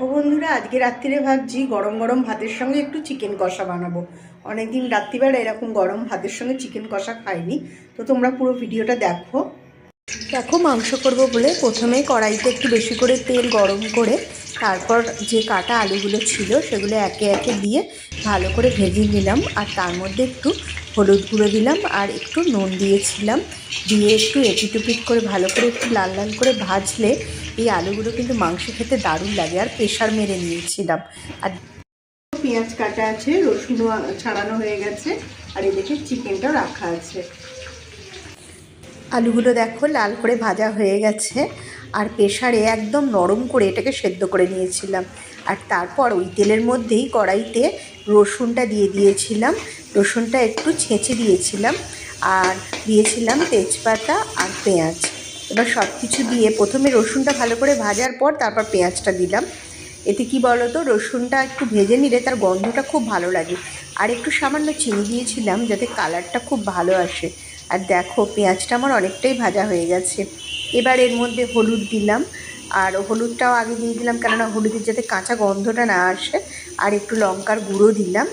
দেখো বন্ধুরা, আজকে রাত্রিরে ভাবছি গরম গরম ভাতের সঙ্গে একটু চিকেন কষা বানাবো। অনেকদিন রাত্রিবেলা এরকম গরম ভাতের সঙ্গে চিকেন কষা খাইনি, তো তোমরা পুরো ভিডিওটা দেখো। মাংস করব বলে প্রথমেই কড়াইতে একটু বেশি করে তেল গরম করে তারপর যে কাটা আলুগুলো ছিল সেগুলো একে একে দিয়ে ভালো করে ভেজে নিলাম। আর তার মধ্যে একটু হলুদ গুঁড়ো দিলাম আর একটু নুন দিয়েছিলাম, দিয়ে একটু এপিট করে ভালো করে একটু লাল লাল করে ভাজলে এই আলুগুলো কিন্তু মাংস খেতে দারুণ লাগে। আর প্রেশার মেরে নিয়েছিলাম। আর পেঁয়াজ কাটা আছে, রসুনও ছাড়ানো হয়ে গেছে, আর এদিকে চিকেনটাও রাখা আছে। আলুগুলো দেখো লাল করে ভাজা হয়ে গেছে, আর প্রেশারে একদম নরম করে এটাকে সেদ্ধ করে নিয়েছিলাম। আর তারপর ওই তেলের মধ্যেই কড়াইতে রসুনটা দিয়ে দিয়েছিলাম, রসুনটা একটু ছেঁচে দিয়েছিলাম, আর দিয়েছিলাম তেজপাতা আর পেঁয়াজ। এবার সব কিছু দিয়ে প্রথমে রসুনটা ভালো করে ভাজার পর তারপর পেঁয়াজটা দিলাম। এতে কি বলো তো, রসুনটা একটু ভেজে নিলে তার গন্ধটা খুব ভালো লাগে। আর একটু সামান্য চিনি দিয়েছিলাম যাতে কালারটা খুব ভালো আসে। আর দেখো পেঁয়াজটা আমার অনেকটাই ভাজা হয়ে গেছে। এবার এর মধ্যে হলুদ দিলাম, আর হলুদটাও আগে দিয়ে দিলাম কেননা হলুদের যাতে কাঁচা গন্ধটা না আসে। আর একটু লঙ্কার গুঁড়ো দিলাম,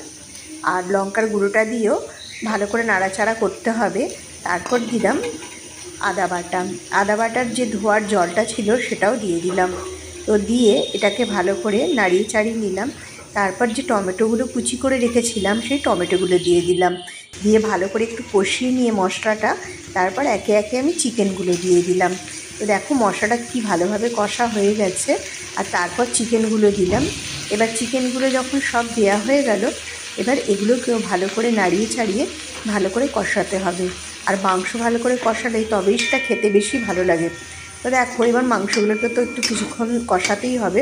আর লঙ্কার গুঁড়োটা দিয়েও ভালো করে নাড়াচাড়া করতে হবে। তারপর দিলাম আদা বাটার যে ধোয়ার জলটা ছিল সেটাও দিয়ে দিলাম। তো দিয়ে এটাকে ভালো করে নাড়িয়ে চাড়িয়ে নিলাম। তারপর যে টমেটোগুলো কুচি করে রেখেছিলাম সেই টমেটোগুলো দিয়ে দিলাম, দিয়ে ভালো করে একটু কষিয়ে নিয়ে মশলাটা তারপর একে একে আমি চিকেনগুলো দিয়ে দিলাম। তো দেখো মশলাটা কি ভালোভাবে কষা হয়ে গেছে। আর তারপর চিকেনগুলো দিলাম। এবার চিকেনগুলো যখন সব দেওয়া হয়ে গেল, এবার এগুলোকেও ভালো করে নাড়িয়ে ছাড়িয়ে ভালো করে কষাতে হবে। আর মাংস ভালো করে কষালেই তবেই সেটা খেতে বেশি ভালো লাগে। তো দেখো এবার মাংসগুলোকে তো একটু কিছুক্ষণ কষাতেই হবে,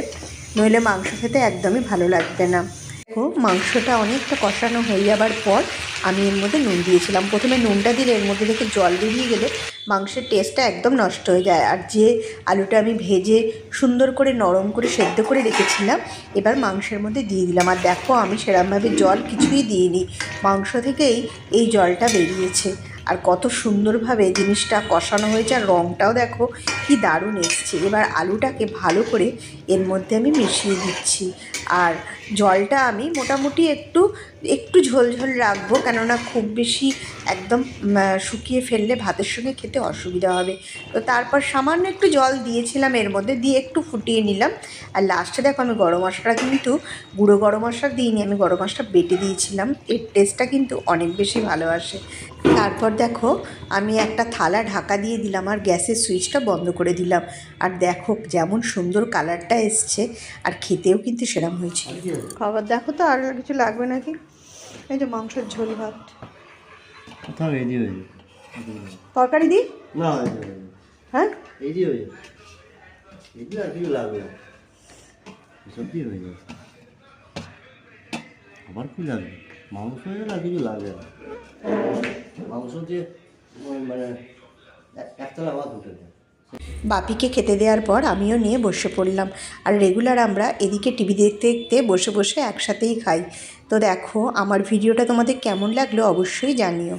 নইলে মাংস খেতে একদমই ভালো লাগবে না। দেখো মাংসটা অনেকটা কষানো হয়ে যাবার পর আমি এর মধ্যে নুন দিয়েছিলাম। প্রথমে নুনটা দিলে এর মধ্যে থেকে জল বেরিয়ে গেলে মাংসের টেস্টটা একদম নষ্ট হয়ে যায়। আর যে আলুটা আমি ভেজে সুন্দর করে নরম করে সেদ্ধ করে রেখেছিলাম এবার মাংসের মধ্যে দিয়ে দিলাম। আর দেখো আমি সেরকমভাবে জল কিছুই দিইনি, মাংস থেকেই এই জলটা বেরিয়েছে। আর কত সুন্দরভাবে জিনিসটা কষানো হয়েছে, আর রঙটাও দেখো কি দারুণ এসছে। এবার আলুটাকে ভালো করে এর মধ্যে আমি মিশিয়ে দিচ্ছি। আর জলটা আমি মোটামুটি একটু ঝোলঝোল রাখবো, কেননা খুব বেশি একদম শুকিয়ে ফেললে ভাতের সঙ্গে খেতে অসুবিধা হবে। তো তারপর সামান্য একটু জল দিয়েছিলাম এর মধ্যে, দিয়ে একটু ফুটিয়ে নিলাম। আর লাস্টে দেখো আমি গরম মশলাটা কিন্তু গুঁড়ো গরম মশলা দিইনি, আমি গরম মশলা বেটে দিয়েছিলাম। এর টেস্টটা কিন্তু অনেক বেশি ভালো আসে। তারপর দেখো আমি একটা থালা ঢাকা দিয়ে দিলাম আর গ্যাসের সুইচটা বন্ধ করে দিলাম। আর দেখো যেমন সুন্দর কালারটা এসছে, আর খেতেও কিন্তু সেরকম হয়েছে। খাবার দেখো তো আর কিছু লাগবে নাকি? এই যে মাংসের ঝোল ভাত, তরকারি দিই না? হ্যাঁ আবার কি লাগবে? মাংস হয়ে গেলে আর কিছু লাগবে না। মাংস দিয়ে মানে একতলা ভাত উঠে যায়। বাপিকে খেতে দেওয়ার পর আমিও নিয়ে বসে পড়লাম। আর রেগুলার আমরা এদিকে টিভি দেখতে দেখতে বসে বসে একসাথেই খাই। তো দেখো আমার ভিডিওটা তোমাদের কেমন লাগলো অবশ্যই জানিও।